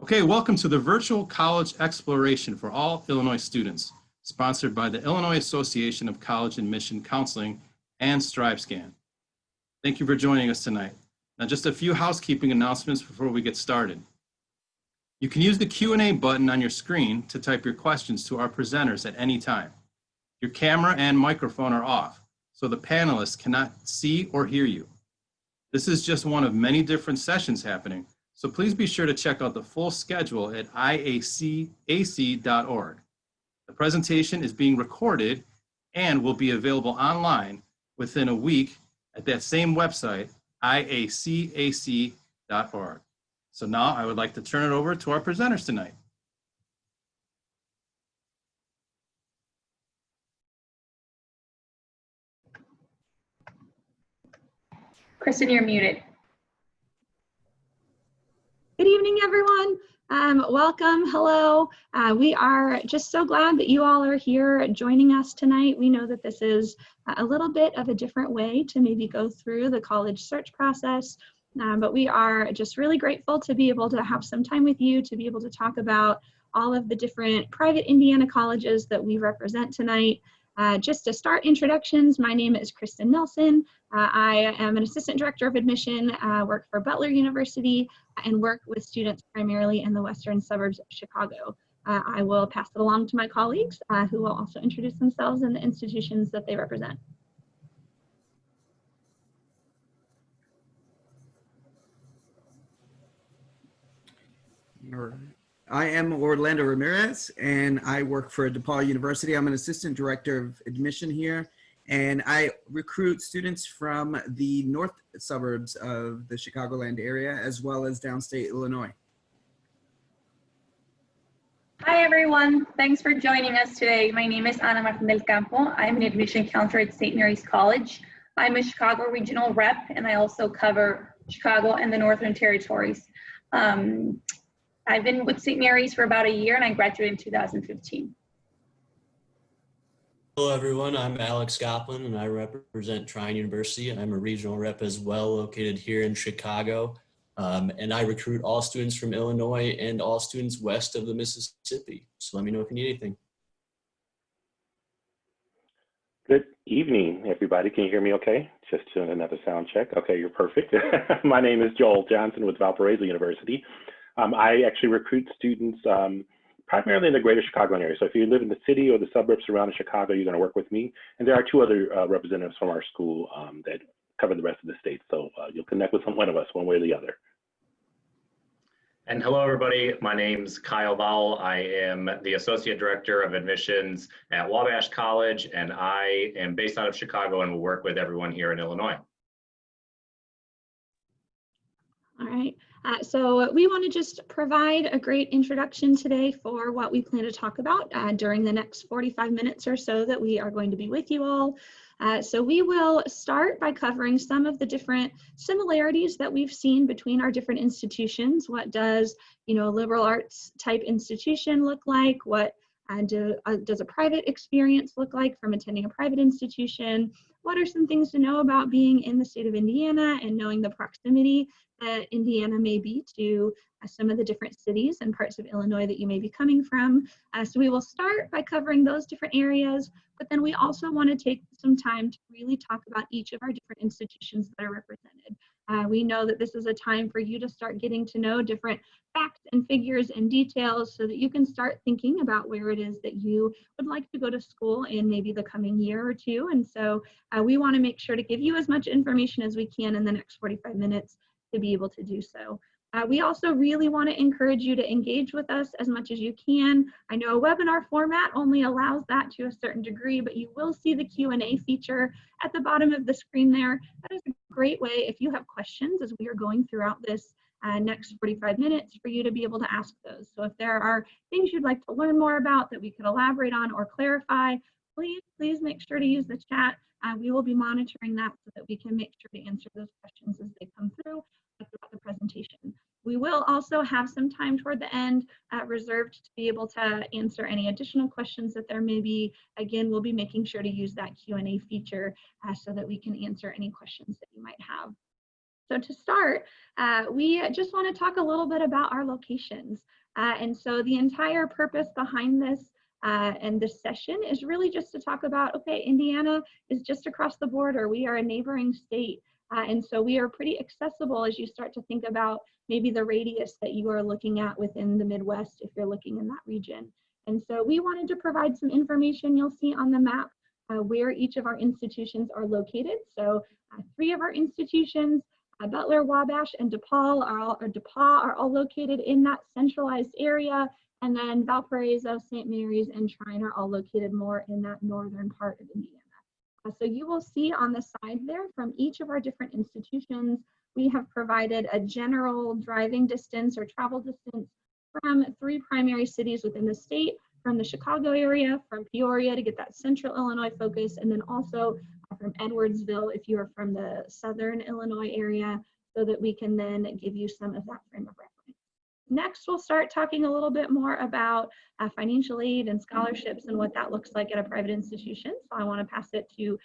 Okay, welcome to the Virtual College Exploration for all Illinois students, sponsored by the Illinois Association of College Admission Counseling and StriveScan. Thank you for joining us tonight. Now, just a few housekeeping announcements before we get started. You can use the Q&A button on your screen to type your questions to our presenters at any time. Your camera and microphone are off, so the panelists cannot see or hear you. This is just one of many different sessions happening, so please be sure to check out the full schedule at IACAC.org. The presentation is being recorded and will be available online within a week at that same website, IACAC.org. So now I would like to turn it over to our presenters tonight. Kristen, you're muted. Good evening, everyone. Welcome. Hello. We are just so glad that you all are here joining us tonight. We know that this is a little bit of a different way to maybe go through the college search process, but we are just really grateful to be able to have some time with you, to be able to talk about all of the different private Indiana colleges that we represent tonight. Just to start introductions, my name is Kristen Nelson. I am an assistant director of admission, work for Butler University, and work with students primarily in the western suburbs of Chicago. I will pass it along to my colleagues who will also introduce themselves and the institutions that they represent. I am Orlando Ramirez, and I work for DePaul University. I'm an assistant director of admission here, and I recruit students from the north suburbs of the Chicagoland area, as well as downstate Illinois. Hi, everyone. Thanks for joining us today. My name is Ana Martin del Campo. I'm an admission counselor at St. Mary's College. I'm a Chicago regional rep, and I also cover Chicago and the Northern Territories. I've been with St. Mary's for about a year, and I graduated in 2015. Hello, everyone. I'm Alex Goplin, and I represent Trine University. I'm a regional rep as well, located here in Chicago. And I recruit all students from Illinois and all students west of the Mississippi. So let me know if you need anything. Good evening, everybody. Can you hear me okay? Just another sound check. Okay, you're perfect. My name is Joel Johnson with Valparaiso University. I actually recruit students primarily in the greater Chicagoland area. So if you live in the city or the suburbs surrounding Chicago, you're going to work with me. And there are two other representatives from our school that cover the rest of the state. So you'll connect with one of us, one way or the other. And hello, everybody. My name's Kyle Vowell. I am the Associate Director of Admissions at Wabash College, and I am based out of Chicago and will work with everyone here in Illinois. All right. So we want to just provide a great introduction today for what we plan to talk about during the next 45 minutes or so that we are going to be with you all. So we will start by covering some of the different similarities that we've seen between our different institutions. What does, a liberal arts type institution look like? What does a private experience look like from attending a private institution? What are some things to know about being in the state of Indiana and knowing the proximity that Indiana may be to some of the different cities and parts of Illinois that you may be coming from. So we will start by covering those different areas, but then we also want to take some time to really talk about each of our different institutions that are represented. We know that this is a time for you to start getting to know different facts and figures and details so that you can start thinking about where it is that you would like to go to school in maybe the coming year or two. And so we want to make sure to give you as much information as we can in the next 45 minutes to be able to do so. We also really want to encourage you to engage with us as much as you can. I know a webinar format only allows that to a certain degree, but you will see the Q&A feature at the bottom of the screen there. That is a great way if you have questions as we are going throughout this next 45 minutes for you to be able to ask those. So if there are things you'd like to learn more about that we could elaborate on or clarify, please make sure to use the chat. We will be monitoring that so that we can make sure to answer those questions as they come through throughout the presentation. We will also have some time toward the end reserved to be able to answer any additional questions that there may be. Again, we'll be making sure to use that Q&A feature so that we can answer any questions that you might have. So to start, we just want to talk a little bit about our locations. And so the entire purpose behind this and this session is really just to talk about, okay, Indiana is just across the border. We are a neighboring state. And so we are pretty accessible as you start to think about maybe the radius that you are looking at within the Midwest if you're looking in that region. And so we wanted to provide some information. You'll see on the map where each of our institutions are located. So 3 of our institutions, Butler, Wabash, and DePaul are all located in that centralized area. And then Valparaiso, St. Mary's, and Trine are all located more in that northern part of Indiana. So you will see on the side there from each of our different institutions, we have provided a general driving distance or travel distance from 3 primary cities within the state, from the Chicago area, from Peoria to get that central Illinois focus, and then also from Edwardsville if you are from the southern Illinois area, so that we can then give you some of that frame of reference. Next, we'll start talking a little bit more about financial aid and scholarships and what that looks like at a private institution. So I want to pass it to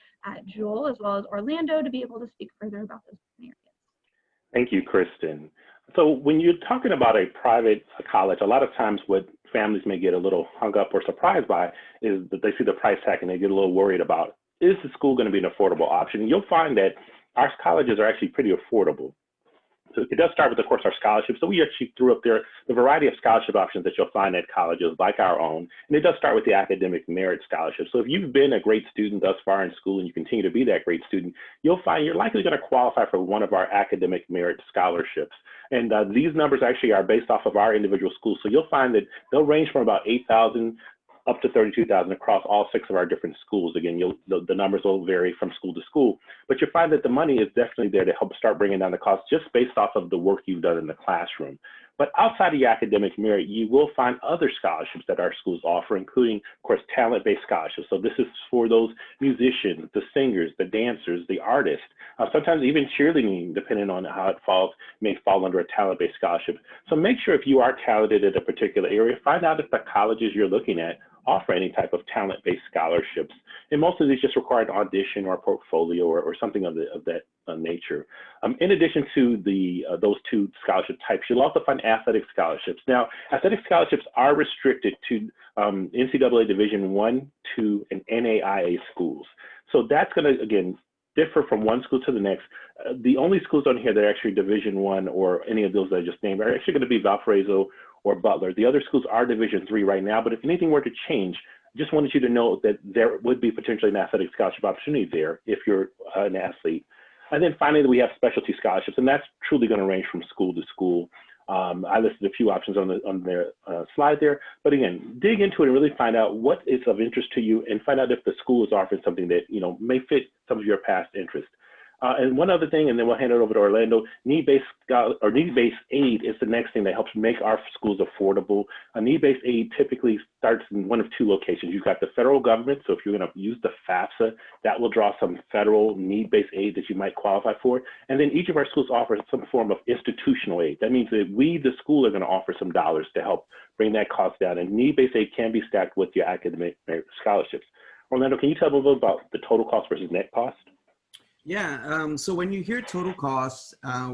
Joel as well as Orlando to be able to speak further about those areas. Thank you, Kristen. So when you're talking about a private college, a lot of times what families may get a little hung up or surprised by is that they see the price tag and they get a little worried about, is the school going to be an affordable option? And you'll find that our colleges are actually pretty affordable. So it does start with, of course, our scholarships. So we actually threw up there the variety of scholarship options that you'll find at colleges like our own. And it does start with the academic merit scholarship. So if you've been a great student thus far in school and you continue to be that great student, you'll find you're likely going to qualify for one of our academic merit scholarships. And these numbers actually are based off of our individual schools. So you'll find that they'll range from about 8,000 up to 32,000 across all 6 of our different schools. Again, the numbers will vary from school to school, but you'll find that the money is definitely there to help start bringing down the cost just based off of the work you've done in the classroom. But outside of your academic merit, you will find other scholarships that our schools offer, including, of course, talent-based scholarships. So this is for those musicians, the singers, the dancers, the artists, sometimes even cheerleading, depending on how it falls, may fall under a talent-based scholarship. So make sure if you are talented in a particular area, find out if the colleges you're looking at offer any type of talent-based scholarships. And most of these just require an audition or a portfolio or something of that nature. In addition to those 2 scholarship types, you'll also find athletic scholarships. Now, athletic scholarships are restricted to NCAA Division I, II, and NAIA schools. So that's going to, again, differ from one school to the next. The only schools on here that are actually Division I or any of those that I just named are actually going to be Valparaiso or Butler. The other schools are Division III right now, but if anything were to change, just wanted you to know that there would be potentially an athletic scholarship opportunity there if you're an athlete. And then finally, we have specialty scholarships, and that's truly going to range from school to school. I listed a few options on the slide there, but again, dig into it and really find out what is of interest to you and find out if the school is offering something that may fit some of your past interests. And one other thing, and then we'll hand it over to Orlando, need-based aid is the next thing that helps make our schools affordable. A need-based aid typically starts in one of 2 locations. You've got the federal government, so if you're going to use the FAFSA, that will draw some federal need-based aid that you might qualify for. And then each of our schools offers some form of institutional aid. That means that we, the school, are going to offer some dollars to help bring that cost down. And need-based aid can be stacked with your academic merit scholarships. Orlando, can you tell me a little about the total cost versus net cost? Yeah, so when you hear total costs,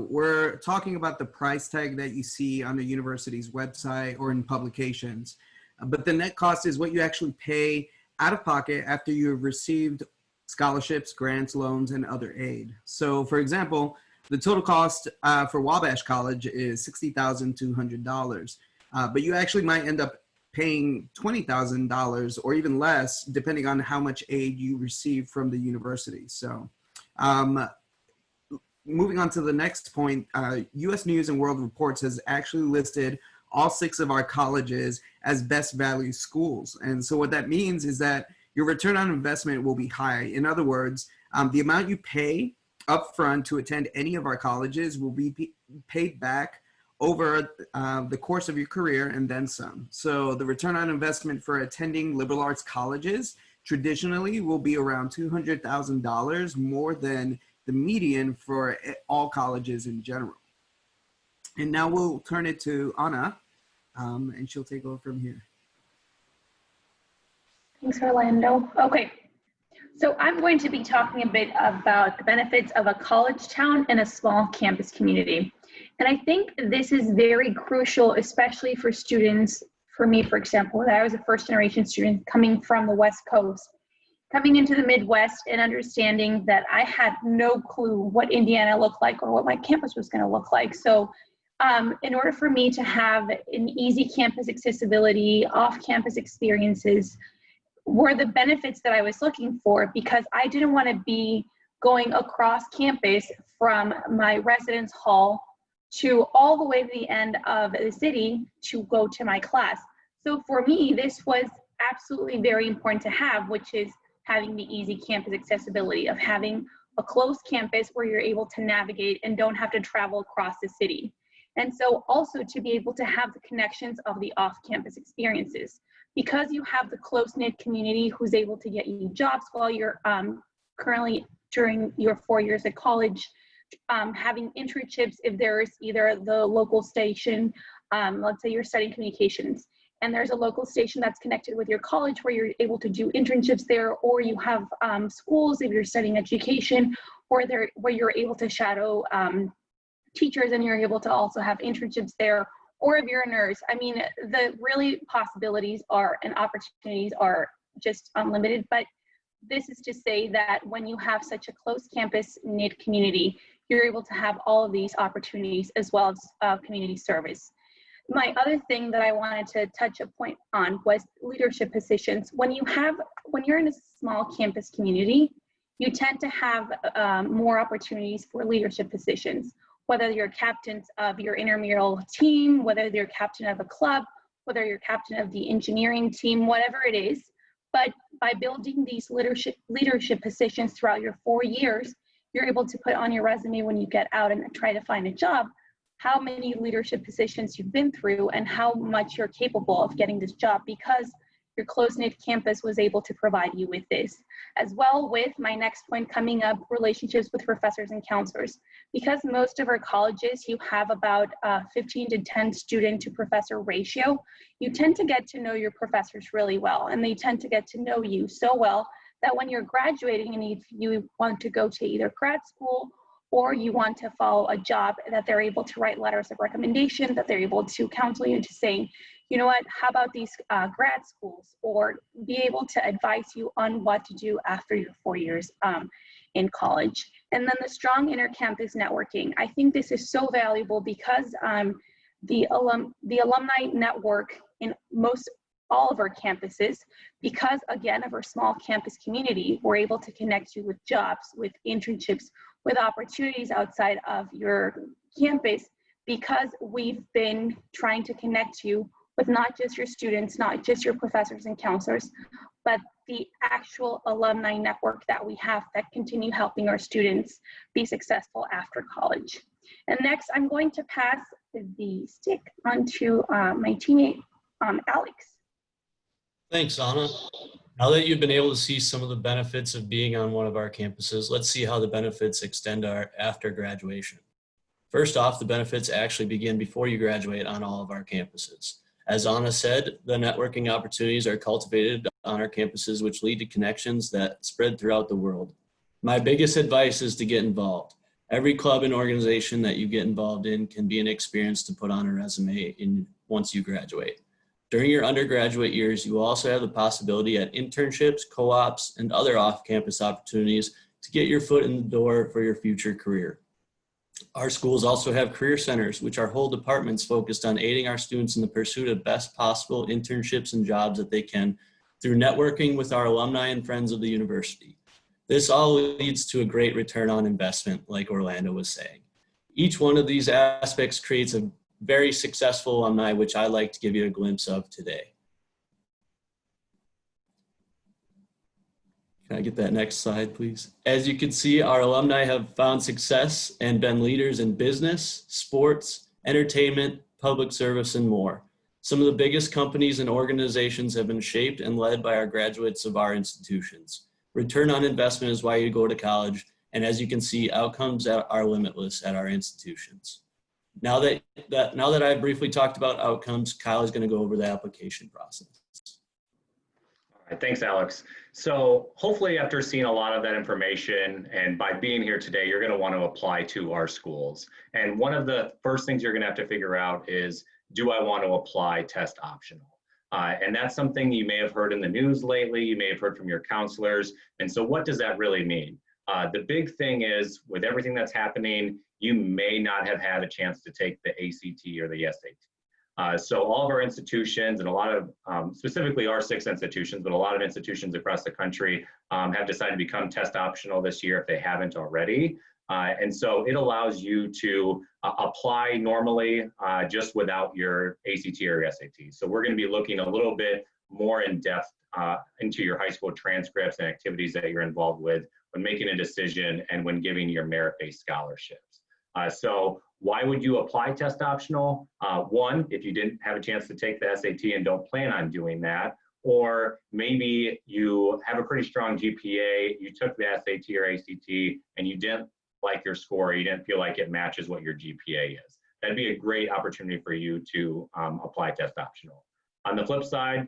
we're talking about the price tag that you see on the university's website or in publications. But the net cost is what you actually pay out of pocket after you've received scholarships, grants, loans, and other aid. So for example, the total cost for Wabash College is $60,200, but you actually might end up paying $20,000 or even less, depending on how much aid you receive from the university. So moving on to the next point, U.S. News and World Reports has actually listed all 6 of our colleges as best value schools. And so what that means is that your return on investment will be high. In other words, the amount you pay upfront to attend any of our colleges will be paid back over the course of your career and then some. So the return on investment for attending liberal arts colleges traditionally will be around $200,000 more than the median for all colleges in general. And now we'll turn it to Anna, and she'll take over from here. Thanks, Orlando. Okay, So I'm going to be talking a bit about the benefits of a college town and a small campus community. And I think this is very crucial, especially for students, for me, for example, that I was a first generation student coming from the West Coast, coming into the Midwest and understanding that I had no clue what Indiana looked like or what my campus was going to look like. So in order for me to have an easy campus accessibility, off-campus experiences, were the benefits that I was looking for, because I didn't want to be going across campus from my residence hall to all the way to the end of the city to go to my class. So for me, this was absolutely very important to have, which is having the easy campus accessibility of having a close campus where you're able to navigate and don't have to travel across the city. And so also to be able to have the connections of the off-campus experiences, because you have the close-knit community who's able to get you jobs while you're currently during your 4 years at college, having internships if there's either the local station, let's say you're studying communications, and there's a local station that's connected with your college where you're able to do internships there, or you have schools if you're studying education, or where you're able to shadow teachers and you're able to also have internships there, or if you're a nurse. I mean, the really possibilities are and opportunities are just unlimited, but this is to say that when you have such a close campus knit community, you're able to have all of these opportunities as well as community service. My other thing that I wanted to touch a point on was leadership positions. When you're in a small campus community, you tend to have more opportunities for leadership positions, whether you're captains of your intramural team, whether you're captain of a club, whether you're captain of the engineering team, whatever it is. But by building these leadership positions throughout your 4 years, you're able to put on your resume when you get out and try to find a job, how many leadership positions you've been through and how much you're capable of getting this job, because your close-knit campus was able to provide you with this. As well with my next point coming up, relationships with professors and counselors. Because most of our colleges, you have about 15 to 10 student to professor ratio, you tend to get to know your professors really well, and they tend to get to know you so well that when you're graduating and if you want to go to either grad school or you want to follow a job, that they're able to write letters of recommendation, that they're able to counsel you into saying, you know what, how about these grad schools, or be able to advise you on what to do after your 4 years in college. And then the strong inter-campus networking. I think this is so valuable because the alumni network in all of our campuses, because again of our small campus community, we're able to connect you with jobs, with internships, with opportunities outside of your campus, because we've been trying to connect you with not just your students, not just your professors and counselors, but the actual alumni network that we have that continue helping our students be successful after college. And next, I'm going to pass the stick on to my teammate, Alex. Thanks, Anna. Now that you've been able to see some of the benefits of being on one of our campuses, let's see how the benefits extend after graduation. First off, the benefits actually begin before you graduate on all of our campuses. As Anna said, the networking opportunities are cultivated on our campuses, which lead to connections that spread throughout the world. My biggest advice is to get involved. Every club and organization that you get involved in can be an experience to put on a resume once you graduate. During your undergraduate years, you will also have the possibility at internships, co-ops, and other off-campus opportunities to get your foot in the door for your future career. Our schools also have career centers, which are whole departments focused on aiding our students in the pursuit of best possible internships and jobs that they can through networking with our alumni and friends of the university. This all leads to a great return on investment, like Orlando was saying. Each one of these aspects creates a very successful alumni, which I'd like to give you a glimpse of today. Can I get that next slide, please? As you can see, our alumni have found success and been leaders in business, sports, entertainment, public service, and more. Some of the biggest companies and organizations have been shaped and led by our graduates of our institutions. Return on investment is why you go to college, and as you can see, outcomes are limitless at our institutions. Now that I've briefly talked about outcomes, Kyle is going to go over the application process. All right, thanks, Alex. So hopefully after seeing a lot of that information and by being here today, you're going to want to apply to our schools. And one of the first things you're going to have to figure out is, do I want to apply test optional? And that's something you may have heard in the news lately, you may have heard from your counselors. And so what does that really mean? The big thing is, with everything that's happening, you may not have had a chance to take the ACT or the SAT. So all of our institutions and a lot of, specifically our 6 institutions, but a lot of institutions across the country have decided to become test optional this year if they haven't already. And so it allows you to apply normally just without your ACT or your SAT. So we're going to be looking a little bit more in depth into your high school transcripts and activities that you're involved with when making a decision and when giving your merit-based scholarships. So why would you apply test optional? One, if you didn't have a chance to take the SAT and don't plan on doing that, or maybe you have a pretty strong GPA, you took the SAT or ACT and you didn't like your score, you didn't feel like it matches what your GPA is. That'd be a great opportunity for you to apply test optional. On the flip side,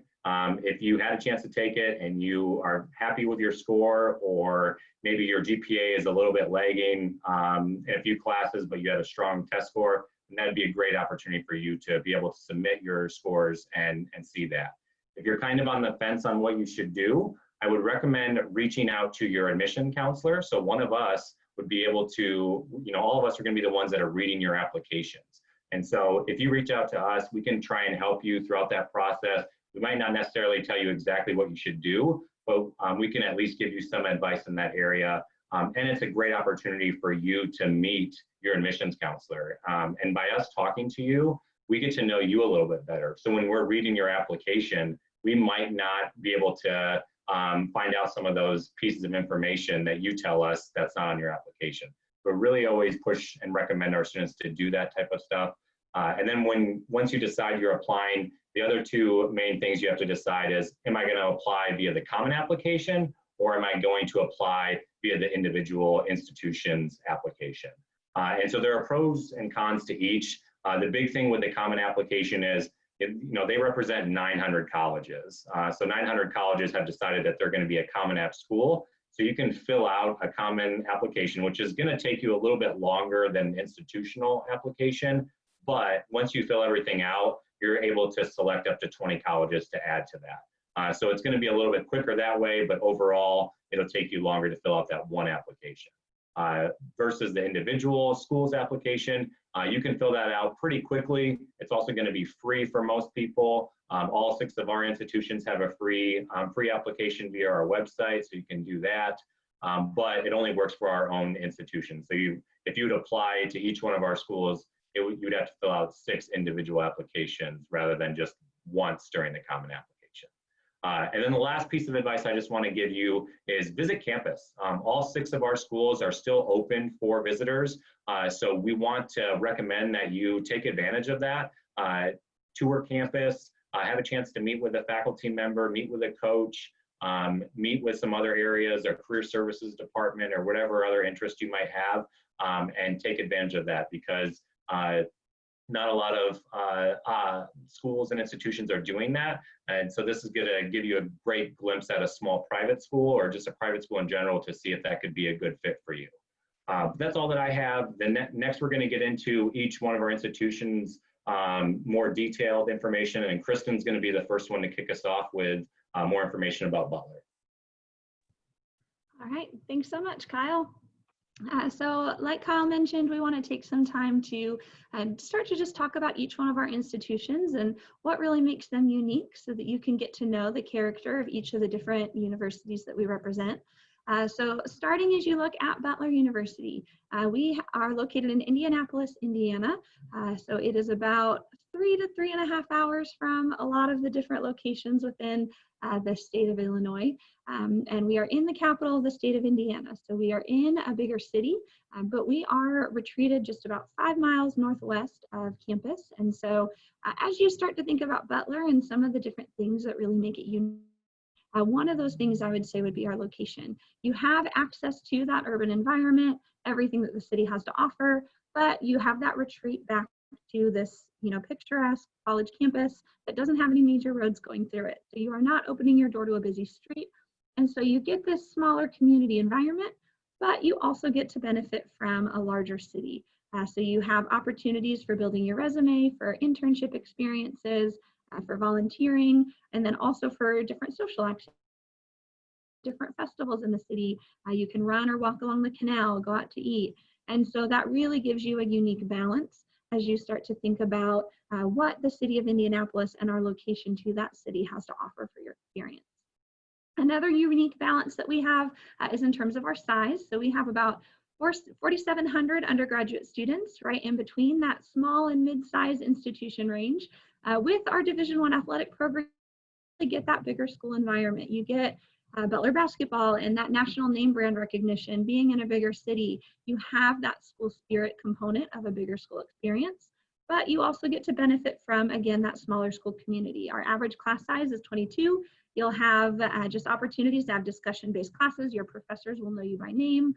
if you had a chance to take it and you are happy with your score, or maybe your GPA is a little bit lagging in a few classes, but you had a strong test score, then that'd be a great opportunity for you to be able to submit your scores and see that. If you're kind of on the fence on what you should do, I would recommend reaching out to your admission counselor. So one of us would be able to, all of us are going to be the ones that are reading your applications. And so if you reach out to us, we can try and help you throughout that process. We might not necessarily tell you exactly what you should do, but we can at least give you some advice in that area. And it's a great opportunity for you to meet your admissions counselor. And by us talking to you, we get to know you a little bit better. So when we're reading your application, we might not be able to find out some of those pieces of information that you tell us that's not on your application. But really always push and recommend our students to do that type of stuff. And then once you decide you're applying, the other 2 main things you have to decide is, am I going to apply via the common application, or am I going to apply via the individual institution's application? And so there are pros and cons to each. The big thing with the common application is, they represent 900 colleges. So 900 colleges have decided that they're going to be a common app school. So you can fill out a common application, which is going to take you a little bit longer than an institutional application. But once you fill everything out, you're able to select up to 20 colleges to add to that. So it's going to be a little bit quicker that way, but overall, it'll take you longer to fill out that one application. Versus the individual schools application, you can fill that out pretty quickly. It's also going to be free for most people. All 6 of our institutions have a free application via our website, so you can do that. But it only works for our own institution. So if you would apply to each one of our schools, you'd have to fill out 6 individual applications rather than just once during the common application. And then the last piece of advice I just want to give you is visit campus. All 6 of our schools are still open for visitors. So we want to recommend that you take advantage of that. Tour campus, have a chance to meet with a faculty member, meet with a coach, meet with some other areas, or career services department, or whatever other interest you might have, and take advantage of that, because not a lot of schools and institutions are doing that. And so this is going to give you a great glimpse at a small private school, or just a private school in general, to see if that could be a good fit for you. That's all that I have. Next, we're going to get into each one of our institutions, more detailed information, and Kristen's going to be the first one to kick us off with more information about Butler. All right, thanks so much, Kyle. So like Kyle mentioned, we want to take some time to start to just talk about each one of our institutions and what really makes them unique, so that you can get to know the character of each of the different universities that we represent. So starting as you look at Butler University, we are located in Indianapolis, Indiana. So it is about 3 to 3.5 hours from a lot of the different locations within the state of Illinois. And we are in the capital of the state of Indiana. So we are in a bigger city, but we are retreated just about 5 miles northwest of campus. And so as you start to think about Butler and some of the different things that really make it unique, one of those things I would say would be our location. You have access to that urban environment, everything that the city has to offer, but you have that retreat back to this, picturesque college campus that doesn't have any major roads going through it. So you are not opening your door to a busy street. And so you get this smaller community environment, but you also get to benefit from a larger city. So you have opportunities for building your resume, for internship experiences, for volunteering, and then also for different social activities, different festivals in the city. You can run or walk along the canal, go out to eat. And so that really gives you a unique balance as you start to think about what the city of Indianapolis and our location to that city has to offer for your experience. Another unique balance that we have is in terms of our size. So we have about 4,700 undergraduate students, right in between that small and mid-size institution range. With our Division I athletic program, you get that bigger school environment. You get Butler basketball and that national name brand recognition. Being in a bigger city, you have that school spirit component of a bigger school experience, but you also get to benefit from, again, that smaller school community. Our average class size is 22. You'll have just opportunities to have discussion-based classes. Your professors will know you by name.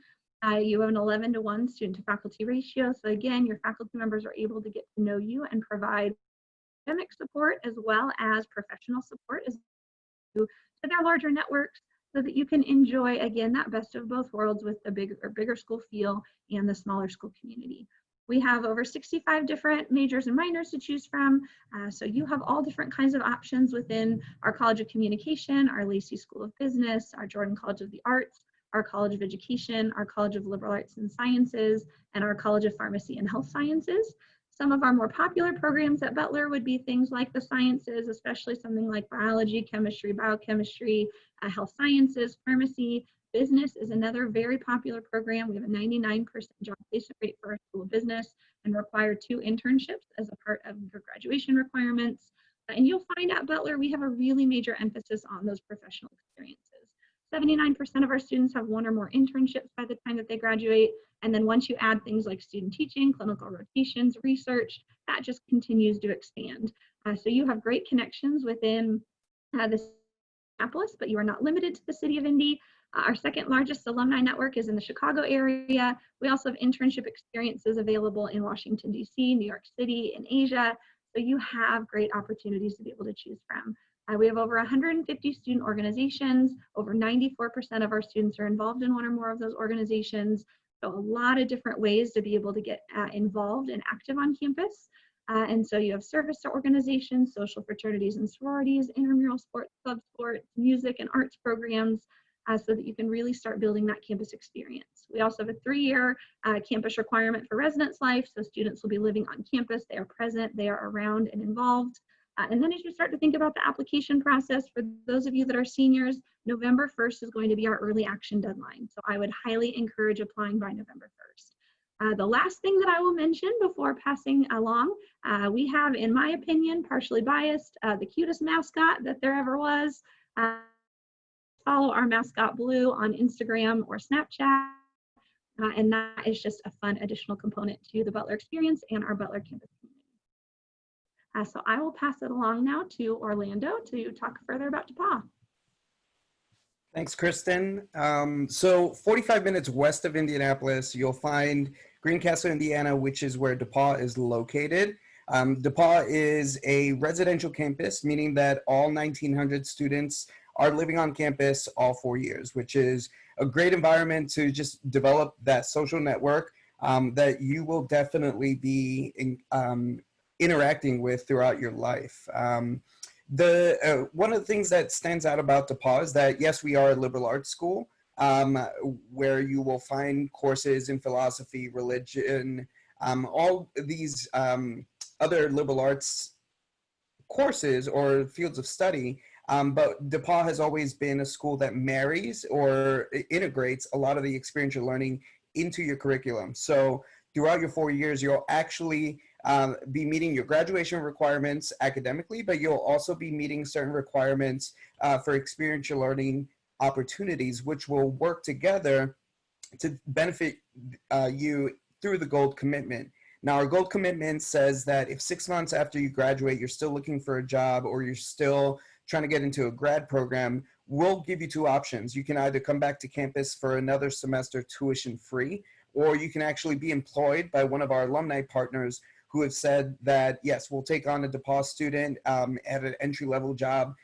You have an 11-to-1 student to faculty ratio. So again, your faculty members are able to get to know you and provide academic support as well as professional support to their larger networks, so that you can enjoy, again, that best of both worlds with the bigger school feel and the smaller school community. We have over 65 different majors and minors to choose from. So you have all different kinds of options within our College of Communication, our Lacey School of Business, our Jordan College of the Arts, our College of Education, our College of Liberal Arts and Sciences, and our College of Pharmacy and Health Sciences. Some of our more popular programs at Butler would be things like the sciences, especially something like biology, chemistry, biochemistry, health sciences, pharmacy. Business is another very popular program. We have a 99% job placement rate for our School of Business and require 2 internships as a part of your graduation requirements. And you'll find at Butler, we have a really major emphasis on those professional experiences. 79% of our students have 1 or more internships by the time that they graduate. And then once you add things like student teaching, clinical rotations, research, that just continues to expand. So you have great connections within the Indianapolis, but you are not limited to the city of Indy. Our second largest alumni network is in the Chicago area. We also have internship experiences available in Washington, D.C., New York City, and Asia. So you have great opportunities to be able to choose from. We have over 150 student organizations. Over 94% of our students are involved in 1 or more of those organizations. So a lot of different ways to be able to get involved and active on campus. And so you have service to organizations, social fraternities and sororities, intramural sports, club sports, music and arts programs, so that you can really start building that campus experience. We also have a 3-year campus requirement for residence life. So students will be living on campus. They are present, they are around and involved. And then as you start to think about the application process, for those of you that are seniors, November 1st is going to be our early action deadline. So I would highly encourage applying by November 1st. The last thing that I will mention before passing along, we have, in my opinion, partially biased, the cutest mascot that there ever was. Follow our mascot Blue on Instagram or Snapchat. And that is just a fun additional component to the Butler experience and our Butler campus community. So I will pass it along now to Orlando to talk further about DePauw. Thanks, Kristen. So 45 minutes west of Indianapolis, you'll find Greencastle, Indiana, which is where DePauw is located. DePauw is a residential campus, meaning that all 1,900 students are living on campus all 4 years, which is a great environment to just develop that social network that you will definitely be interacting with throughout your life. One of the things that stands out about DePauw is that, yes, we are a liberal arts school where you will find courses in philosophy, religion, all these other liberal arts courses or fields of study. But DePauw has always been a school that marries or integrates a lot of the experiential learning into your curriculum. So throughout your 4 years, you'll actually be meeting your graduation requirements academically, but you'll also be meeting certain requirements for experiential learning opportunities, which will work together to benefit you through the gold commitment. Now, our gold commitment says that if 6 months after you graduate, you're still looking for a job or you're still trying to get into a grad program, we'll give you 2 options. You can either come back to campus for another semester tuition free, or you can actually be employed by one of our alumni partners who have said that, yes, we'll take on a DePaul student at an entry-level job,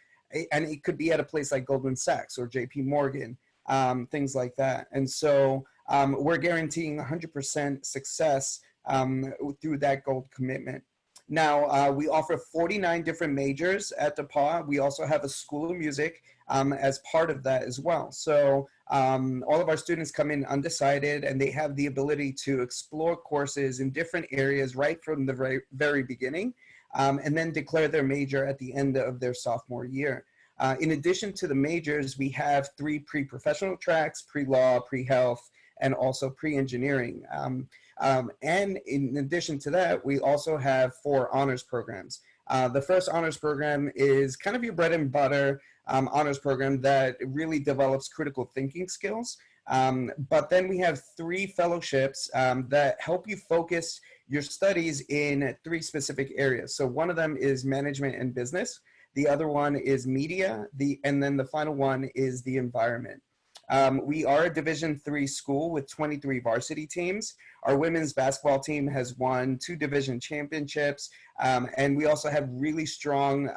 and it could be at a place like Goldman Sachs or JP Morgan, things like that. And so we're guaranteeing 100% success through that gold commitment. Now, we offer 49 different majors at DePaul. We also have a School of Music as part of that as well. So all of our students come in undecided, and they have the ability to explore courses in different areas right from the very beginning, and then declare their major at the end of their sophomore year. In addition to the majors, we have 3 pre-professional tracks: pre-law, pre-health, and also pre-engineering. And in addition to that, we also have 4 honors programs. The first honors program is kind of your bread and butter honors program that really develops critical thinking skills. But then we have 3 fellowships that help you focus your studies in 3 specific areas. So one of them is management and business. The other one is media. And then the final one is the environment. We are a Division III school with 23 varsity teams. Our women's basketball team has won 2 division championships. And we also have really strong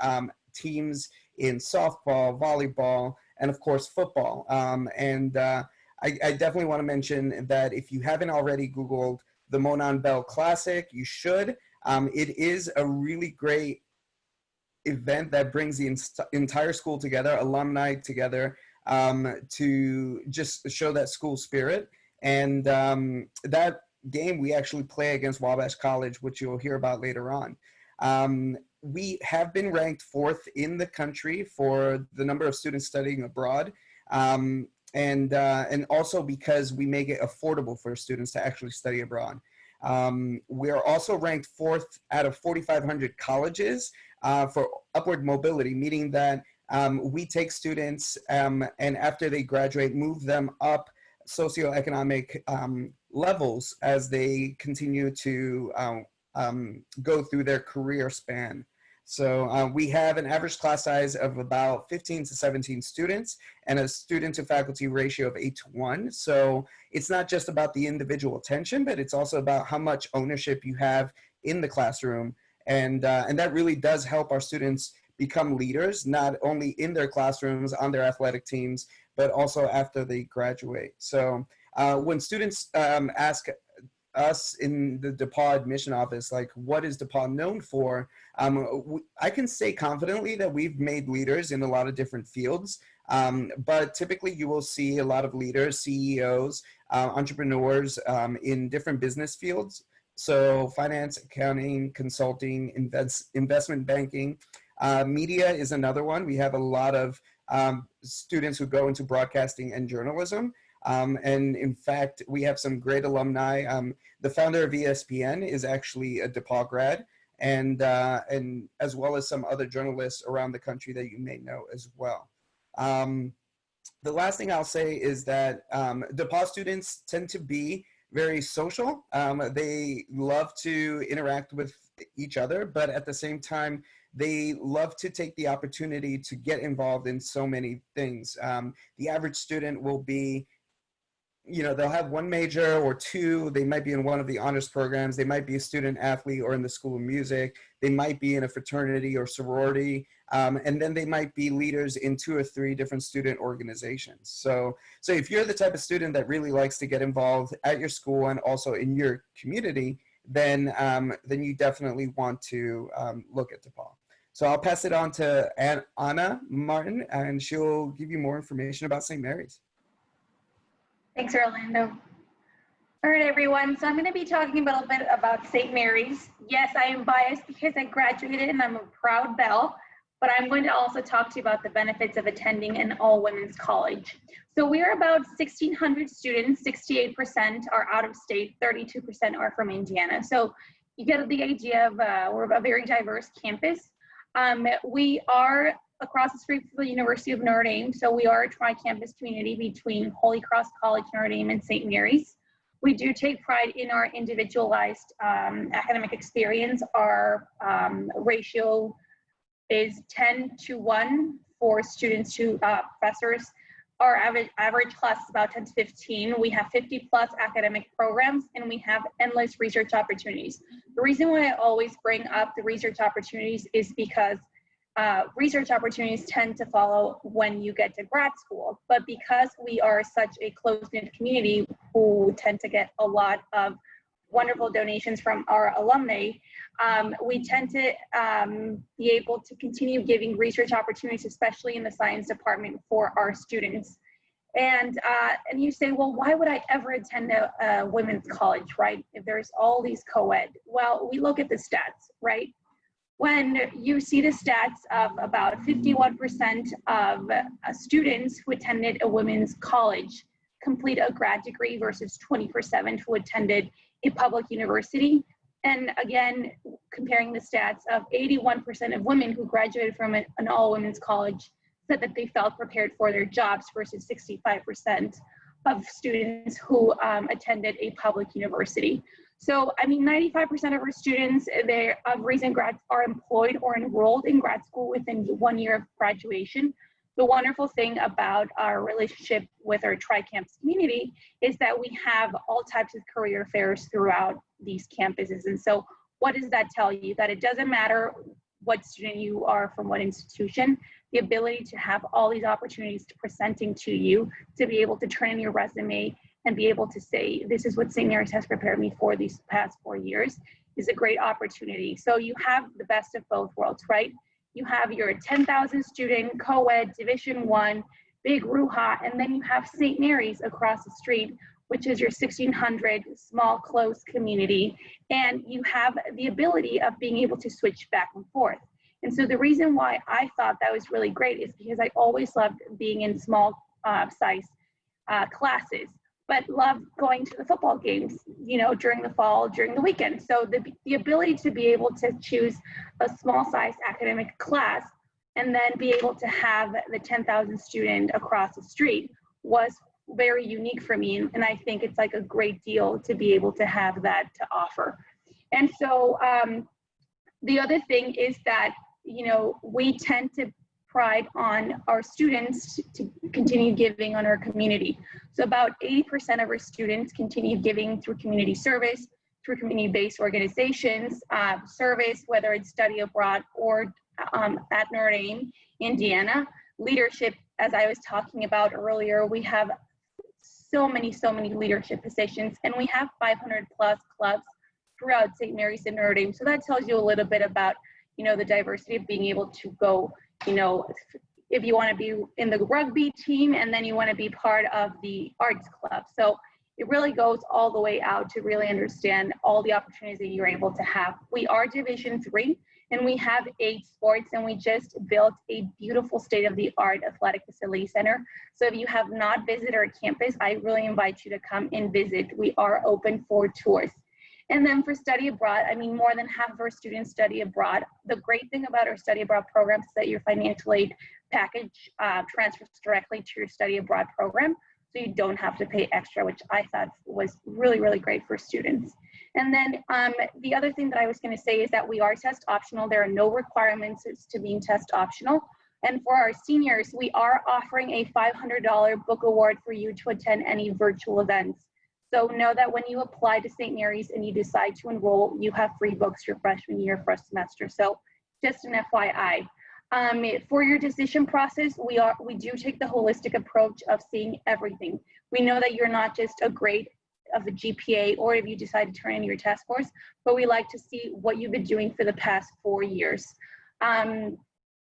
teams in softball, volleyball, and of course, football. I definitely want to mention that if you haven't already Googled the Monon Bell Classic, you should. It is a really great event that brings the entire school together, alumni together, to just show that school spirit. And that game we actually play against Wabash College, which you'll hear about later on. We have been ranked 4th in the country for the number of students studying abroad. And also because we make it affordable for students to actually study abroad. We're also ranked 4th out of 4,500 colleges for upward mobility, meaning that we take students and after they graduate, move them up socioeconomic levels as they continue to go through their career span. So we have an average class size of about 15 to 17 students and a student to faculty ratio of 8:1. So it's not just about the individual attention, but it's also about how much ownership you have in the classroom. And that really does help our students become leaders, not only in their classrooms, on their athletic teams, but also after they graduate. So when students ask us in the DePaul admission office, like, what is DePaul known for? I can say confidently that we've made leaders in a lot of different fields, but typically you will see a lot of leaders, CEOs, entrepreneurs in different business fields. So finance, accounting, consulting, investment banking. Media is another one. We have a lot of students who go into broadcasting and journalism. And in fact, we have some great alumni. The founder of ESPN is actually a DePaul grad, and as well as some other journalists around the country that you may know as well. The last thing I'll say is that DePaul students tend to be very social. They love to interact with each other, but at the same time, they love to take the opportunity to get involved in so many things. The average student will be, they'll have 1 major or 2. They might be in one of the honors programs. They might be a student athlete or in the School of Music. They might be in a fraternity or sorority. And then they might be leaders in 2 or 3 different student organizations. So if you're the type of student that really likes to get involved at your school and also in your community, then you definitely want to look at DePaul. So I'll pass it on to Anna Martin, and she'll give you more information about St. Mary's. Thanks, Orlando. All right, everyone. So I'm going to be talking a little bit about St. Mary's. Yes, I am biased because I graduated and I'm a proud Belle, but I'm going to also talk to you about the benefits of attending an all-women's college. So we're about 1,600 students. 68% are out of state, 32% are from Indiana. So you get the idea of we're a very diverse campus. We are across the street from the University of Notre Dame, so we are a tri-campus community between Holy Cross College, Notre Dame, and St. Mary's. We do take pride in our individualized academic experience. Our ratio is 10:1 for students to professors. our average class is about 10 to 15. We have 50 plus academic programs, and we have endless research opportunities. The reason why I always bring up the research opportunities is because research opportunities tend to follow when you get to grad school. But because we are such a close-knit community who tend to get a lot of wonderful donations from our alumni, we tend to be able to continue giving research opportunities, especially in the science department, for our students. And you say, well, why would I ever attend a women's college, right? If there's all these co-ed. Well, we look at the stats, right? When you see the stats of about 51% of students who attended a women's college complete a grad degree versus 20% who attended a public university. And again, comparing the stats of 81% of women who graduated from an all-women's college said that they felt prepared for their jobs versus 65% of students who attended a public university. So, I mean, 95% of our students, of recent grads, are employed or enrolled in grad school within 1 year of graduation. The wonderful thing about our relationship with our tri-campus community is that we have all types of career fairs throughout these campuses. And so what does that tell you? That it doesn't matter what student you are from what institution, the ability to have all these opportunities presenting to you, to be able to turn in your resume and be able to say, this is what St. Mary's has prepared me for these past 4 years, is a great opportunity. So you have the best of both worlds, right? You have your 10,000 student co-ed Division I, big Ruha, and then you have St. Mary's across the street, which is your 1,600 small, close community. And you have the ability of being able to switch back and forth. And so the reason why I thought that was really great is because I always loved being in small size classes, but loved going to the football games, you know, during the fall, during the weekend. So the ability to be able to choose a small size academic class and then be able to have the 10,000 student across the street was very unique for me. And I think it's like a great deal to be able to have that to offer. And so the other thing is that, you know, we tend to pride on our students to continue giving on our community. So about 80% of our students continue giving through community service, through community-based organizations, service, whether it's study abroad or at Notre Dame, Indiana. Leadership, as I was talking about earlier, we have so many leadership positions, and we have 500 plus clubs throughout St. Mary's and Notre Dame. So that tells you a little bit about, you know, the diversity of being able to go, you know, if you want to be in the rugby team and then you want to be part of the arts club. So it really goes all the way out to really understand all the opportunities that you're able to have. We are Division III and we have 8 sports, and we just built a beautiful state-of-the-art athletic facility center. So if you have not visited our campus, I really invite you to come and visit. We are open for tours. And then for study abroad, I mean, more than half of our students study abroad. The great thing about our study abroad programs is that your financial aid package transfers directly to your study abroad program, so you don't have to pay extra, which I thought was really, really great for students. And then the other thing that I was going to say is that we are test optional. There are no requirements to being test optional. And for our seniors, we are offering a $500 book award for you to attend any virtual events. So know that when you apply to St. Mary's and you decide to enroll, you have free books your freshman year, first semester. So just an FYI. For your decision process, we do take the holistic approach of seeing everything. We know that you're not just a grade of a GPA or if you decide to turn in your test scores, but we like to see what you've been doing for the past 4 years. And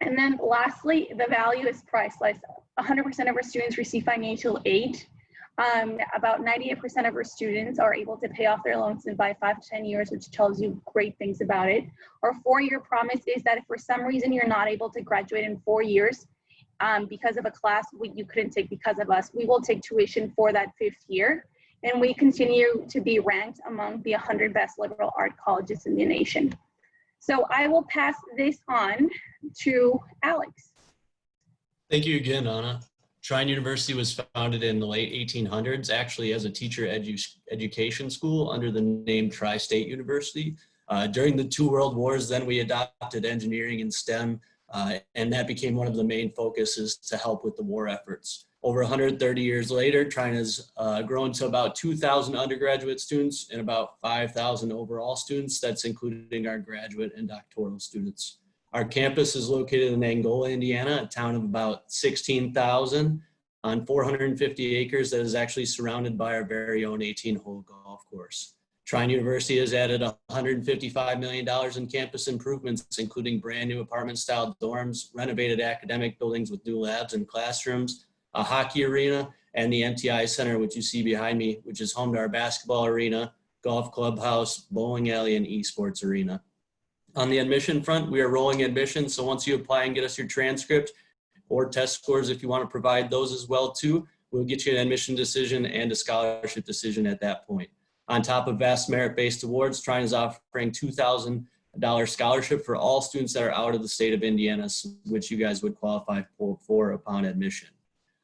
then lastly, the value is priceless. 100% of our students receive financial aid. About 98% of our students are able to pay off their loans in by 5 to 10 years, which tells you great things about it. Our 4-year promise is that if for some reason you're not able to graduate in 4 years because of a class you couldn't take because of us, we will take tuition for that 5th year. And we continue to be ranked among the 100 best liberal art colleges in the nation. So I will pass this on to Alex. Thank you again, Anna. Trine University was founded in the late 1800s, actually as a teacher education school under the name Tri-State University. During the 2 world wars, then we adopted engineering and STEM, and that became one of the main focuses to help with the war efforts. Over 130 years later, Trine has grown to about 2,000 undergraduate students and about 5,000 overall students. That's including our graduate and doctoral students. Our campus is located in Angola, Indiana, a town of about 16,000 on 450 acres that is actually surrounded by our very own 18-hole golf course. Trine University has added $155 million in campus improvements, including brand new apartment-style dorms, renovated academic buildings with new labs and classrooms, a hockey arena, and the MTI Center, which you see behind me, which is home to our basketball arena, golf clubhouse, bowling alley, and esports arena. On the admission front, we are rolling admissions, so once you apply and get us your transcript or test scores, if you want to provide those as well too, we'll get you an admission decision and a scholarship decision at that point. On top of vast merit-based awards, Trine is offering $2,000 scholarship for all students that are out of the state of Indiana, which you guys would qualify for upon admission.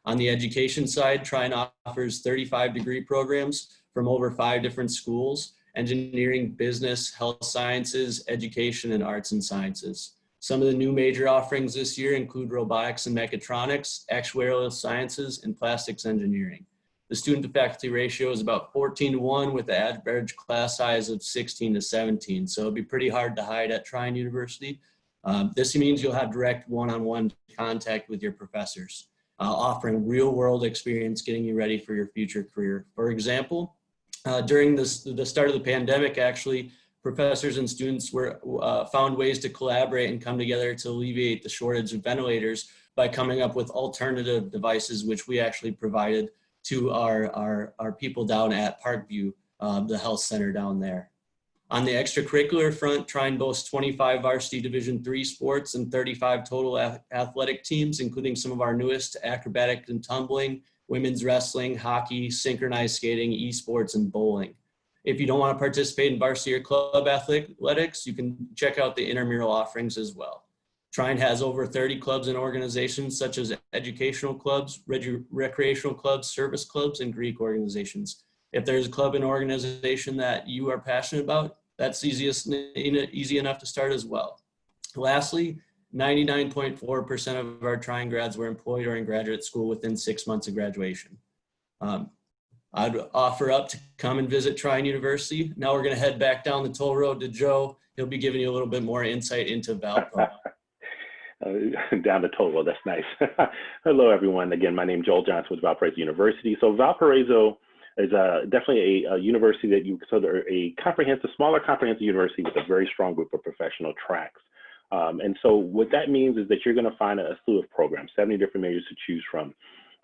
On the education side, Trine offers 35 degree programs from over 5 different schools: engineering, business, health sciences, education, and arts and sciences. Some of the new major offerings this year include robotics and mechatronics, actuarial sciences, and plastics engineering. The student to faculty ratio is about 14-to-1 with the average class size of 16 to 17. So it'll be pretty hard to hide at Trine University. This means you'll have direct one-on-one contact with your professors, offering real-world experience, getting you ready for your future career. For example, during the start of the pandemic, actually, professors and students found ways to collaborate and come together to alleviate the shortage of ventilators by coming up with alternative devices, which we actually provided to our people down at Parkview, the health center down there. On the extracurricular front, Trine boasts 25 varsity Division III sports and 35 total athletic teams, including some of our newest: acrobatic and tumbling, women's wrestling, hockey, synchronized skating, esports, and bowling. If you don't want to participate in varsity or club athletics, you can check out the intramural offerings as well. Trine has over 30 clubs and organizations such as educational clubs, recreational clubs, service clubs, and Greek organizations. If there's a club and organization that you are passionate about, that's easy enough to start as well. Lastly, 99.4% of our Trine grads were employed or in graduate school within 6 months of graduation. I'd offer up to come and visit Trine University. Now we're going to head back down the toll road to Joe. He'll be giving you a little bit more insight into Valpo. Down the toll road, that's nice. Hello, everyone. Again, my name is Joel Johnson with Valparaiso University. So Valparaiso is definitely a university that you consider a smaller comprehensive university with a very strong group of professional tracks. And so what that means is that you're going to find a slew of programs, 70 different majors to choose from.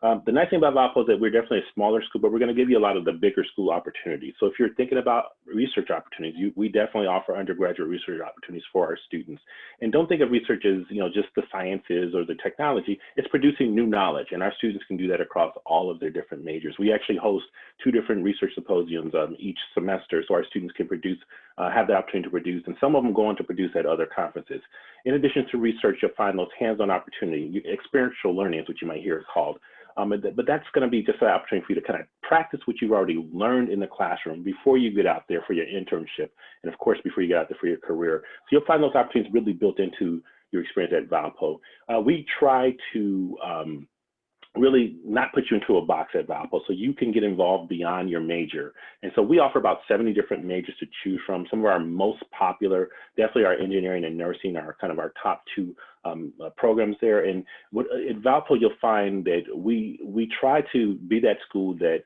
The nice thing about Valpo is that we're definitely a smaller school, but we're going to give you a lot of the bigger school opportunities. So if you're thinking about research opportunities, we definitely offer undergraduate research opportunities for our students. And don't think of research as, just the sciences or the technology. It's producing new knowledge, and our students can do that across all of their different majors. We actually host 2 different research symposiums each semester, so our students can have the opportunity to produce, and some of them go on to produce at other conferences. In addition to research, you'll find those hands-on opportunity. Experiential learning is what you might hear it called. But that's going to be just an opportunity for you to kind of practice what you've already learned in the classroom before you get out there for your internship, and of course, before you get out there for your career. So you'll find those opportunities really built into your experience at Valpo. We try to really not put you into a box at Valpo, so you can get involved beyond your major. And so we offer about 70 different majors to choose from. Some of our most popular, definitely our engineering and nursing, are kind of our top 2 programs there. And at Valpo, you'll find that we try to be that school that,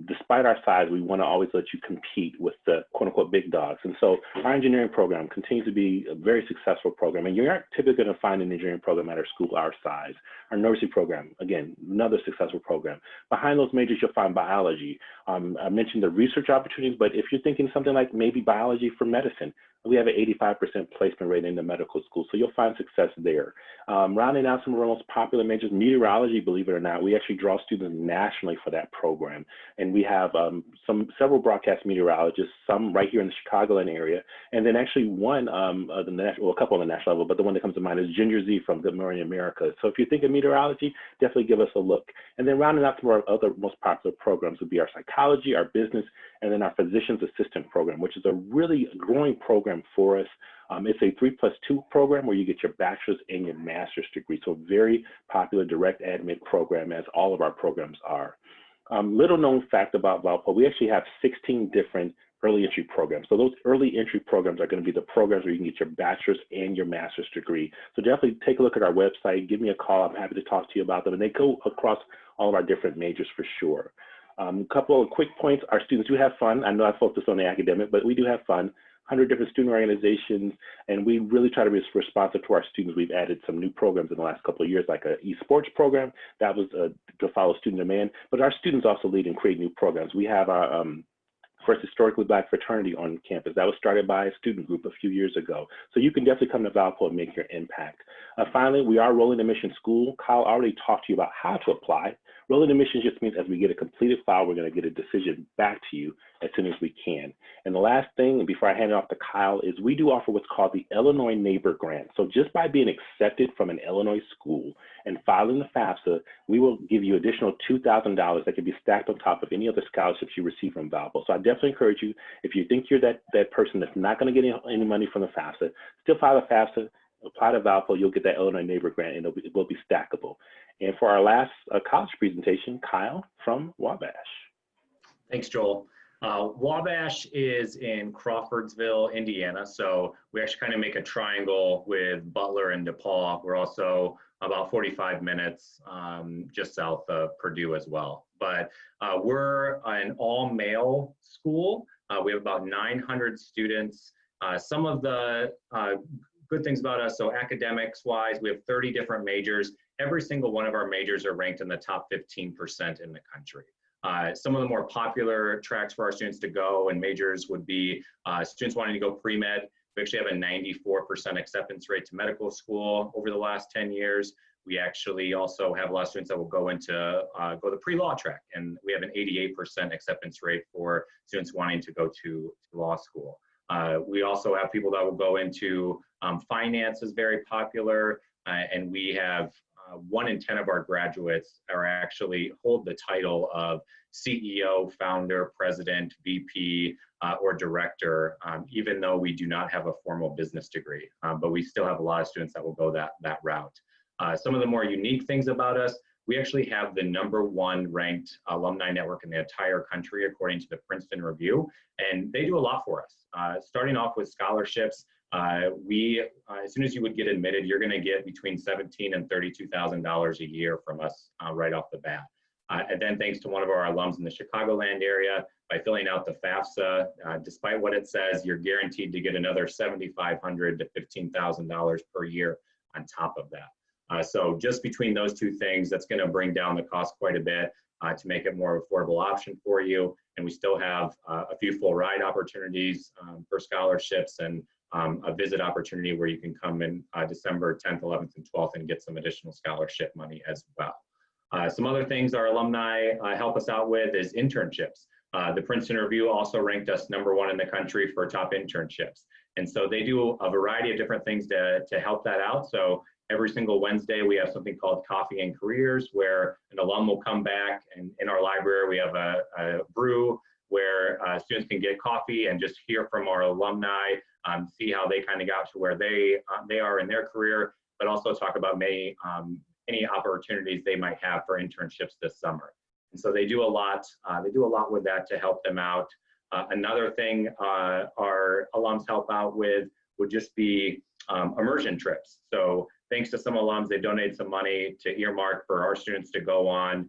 despite our size, we want to always let you compete with the quote unquote big dogs. And so our engineering program continues to be a very successful program. And you aren't typically going to find an engineering program at our school our size. Our nursing program, again, another successful program. Behind those majors, you'll find biology. I mentioned the research opportunities, but if you're thinking something like maybe biology for medicine, we have an 85% placement rate in the medical school, so you'll find success there. Rounding out some of our most popular majors, meteorology, believe it or not, we actually draw students nationally for that program. And we have several broadcast meteorologists, some right here in the Chicagoland area, and then actually one, a couple on the national level, but the one that comes to mind is Ginger Z from Good Morning America. So if you think of meteorology, definitely give us a look. And then rounding out some of our other most popular programs would be our psychology, our business, and then our physician's assistant program, which is a really growing program for us. It's a 3+2 program where you get your bachelor's and your master's degree. So very popular direct admit program, as all of our programs are. Little known fact about Valpo, we actually have 16 different early entry programs. So those early entry programs are going to be the programs where you can get your bachelor's and your master's degree. So definitely take a look at our website, give me a call. I'm happy to talk to you about them. And they go across all of our different majors for sure. A couple of quick points. Our students do have fun. I know I focus on the academic, but we do have fun. 100 different student organizations, and we really try to be responsive to our students. We've added some new programs in the last couple of years, like an esports program that was to follow student demand, but our students also lead and create new programs. We have our first historically Black fraternity on campus. That was started by a student group a few years ago. So you can definitely come to Valpo and make your impact. Finally, we are rolling admission school. Kyle already talked to you about how to apply. Rolling admissions just means as we get a completed file, we're going to get a decision back to you as soon as we can. And the last thing, and before I hand it off to Kyle, is we do offer what's called the Illinois Neighbor Grant. So just by being accepted from an Illinois school and filing the FAFSA, we will give you additional $2,000 that can be stacked on top of any other scholarships you receive from Valpo. So I definitely encourage you, if you think you're that person that's not going to get any money from the FAFSA, still file the FAFSA, apply to Valpo, you'll get that Illinois Neighbor Grant, and it will be stackable. And for our last college presentation, Kyle from Wabash. Thanks, Joel. Wabash is in Crawfordsville, Indiana. So we actually kind of make a triangle with Butler and DePaul. We're also about 45 minutes just south of Purdue as well. But we're an all-male school. We have about 900 students. Some of the good things about us, so academics-wise, we have 30 different majors. Every single one of our majors are ranked in the top 15% in the country. Some of the more popular tracks for our students to go and majors would be students wanting to go pre-med. We actually have a 94% acceptance rate to medical school over the last 10 years. We actually also have a lot of students that will go into go the pre-law track, and we have an 88% acceptance rate for students wanting to go to law school. We also have people that will go into finance is very popular, and we have 1 in 10 of our graduates are actually hold the title of CEO, founder, president, VP, or director, even though we do not have a formal business degree. But we still have a lot of students that will go that route. Some of the more unique things about us, we actually have the #1 ranked alumni network in the entire country, according to the Princeton Review, and they do a lot for us. Starting off with scholarships, as soon as you would get admitted, you're going to get between $17,000 and $32,000 a year from us right off the bat. And then thanks to one of our alums in the Chicagoland area, by filling out the FAFSA, despite what it says, you're guaranteed to get another $7,500 to $15,000 per year on top of that. So just between those two things, that's going to bring down the cost quite a bit to make it more affordable option for you. And we still have a few full ride opportunities for scholarships and a visit opportunity where you can come in December 10th, 11th, and 12th and get some additional scholarship money as well. Some other things our alumni help us out with is internships. The Princeton Review also ranked us #1 in the country for top internships. And so they do a variety of different things to help that out. So every single Wednesday, we have something called Coffee and Careers, where an alum will come back, and in our library, we have a brew where students can get coffee and just hear from our alumni, see how they kind of got to where they are in their career, but also talk about any opportunities they might have for internships this summer. And so they do a lot. They do a lot with that to help them out. Another thing our alums help out with would just be immersion trips. So thanks to some alums, they donate some money to earmark for our students to go on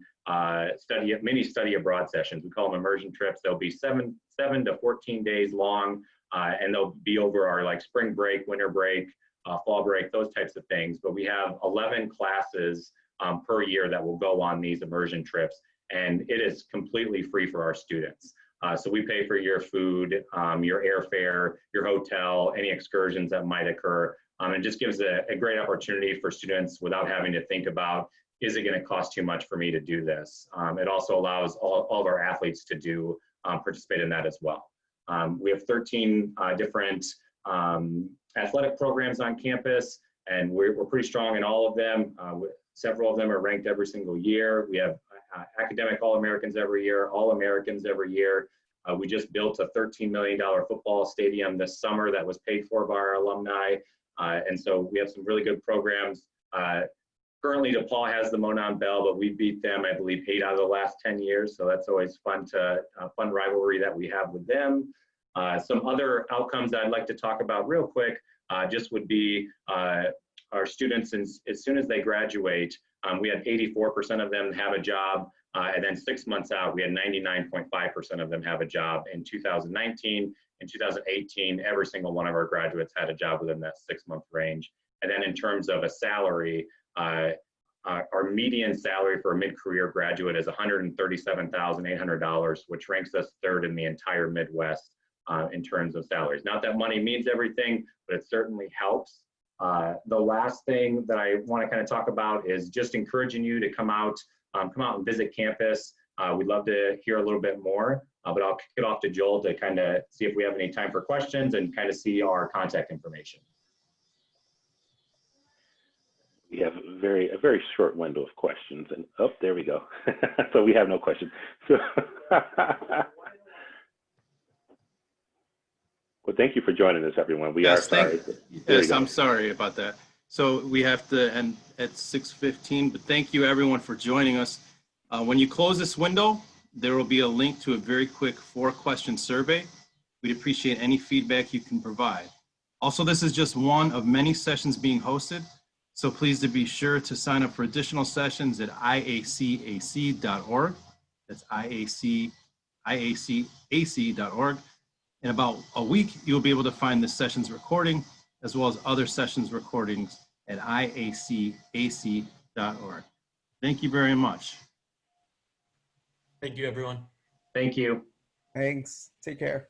mini study abroad sessions. We call them immersion trips. They'll be 7 to 14 days long, and they'll be over our like spring break, winter break, fall break, those types of things. But we have 11 classes per year that will go on these immersion trips, and it is completely free for our students. So we pay for your food, your airfare, your hotel, any excursions that might occur. It just gives a great opportunity for students without having to think about, is it going to cost too much for me to do this? It also allows all of our athletes to participate in that as well. We have 13 different athletic programs on campus, and we're pretty strong in all of them. Several of them are ranked every single year. We have academic All-Americans every year, All-Americans every year. We just built a $13 million football stadium this summer that was paid for by our alumni. And so we have some really good programs. Currently, DePaul has the Monon Bell, but we beat them, I believe, 8 out of the last 10 years. So that's always fun rivalry that we have with them. Some other outcomes I'd like to talk about real quick just would be our students, as soon as they graduate, we had 84% of them have a job. And then 6 months out, we had 99.5% of them have a job. In 2019 and 2018, every single one of our graduates had a job within that 6-month range. And then in terms of a salary, our median salary for a mid-career graduate is $137,800, which ranks us 3rd in the entire Midwest in terms of salaries. Not that money means everything, but it certainly helps. The last thing that I want to kind of talk about is just encouraging you to come out and visit campus. We'd love to hear a little bit more, but I'll kick it off to Joel to kind of see if we have any time for questions and kind of see our contact information. We have a very short window of questions, and there we go. So we have no questions. So well, thank you for joining us, everyone. We are sorry. Yes, I'm sorry about that. So we have to end at 6:15, but thank you everyone for joining us. When you close this window, there will be a link to a very quick 4-question survey. We'd appreciate any feedback you can provide. Also, this is just one of many sessions being hosted, so please be sure to sign up for additional sessions at IACAC.org. That's IACAC.org. In about a week, you'll be able to find this session's recording as well as other sessions recordings at IACAC.org. Thank you very much. Thank you, everyone. Thank you. Thanks. Take care.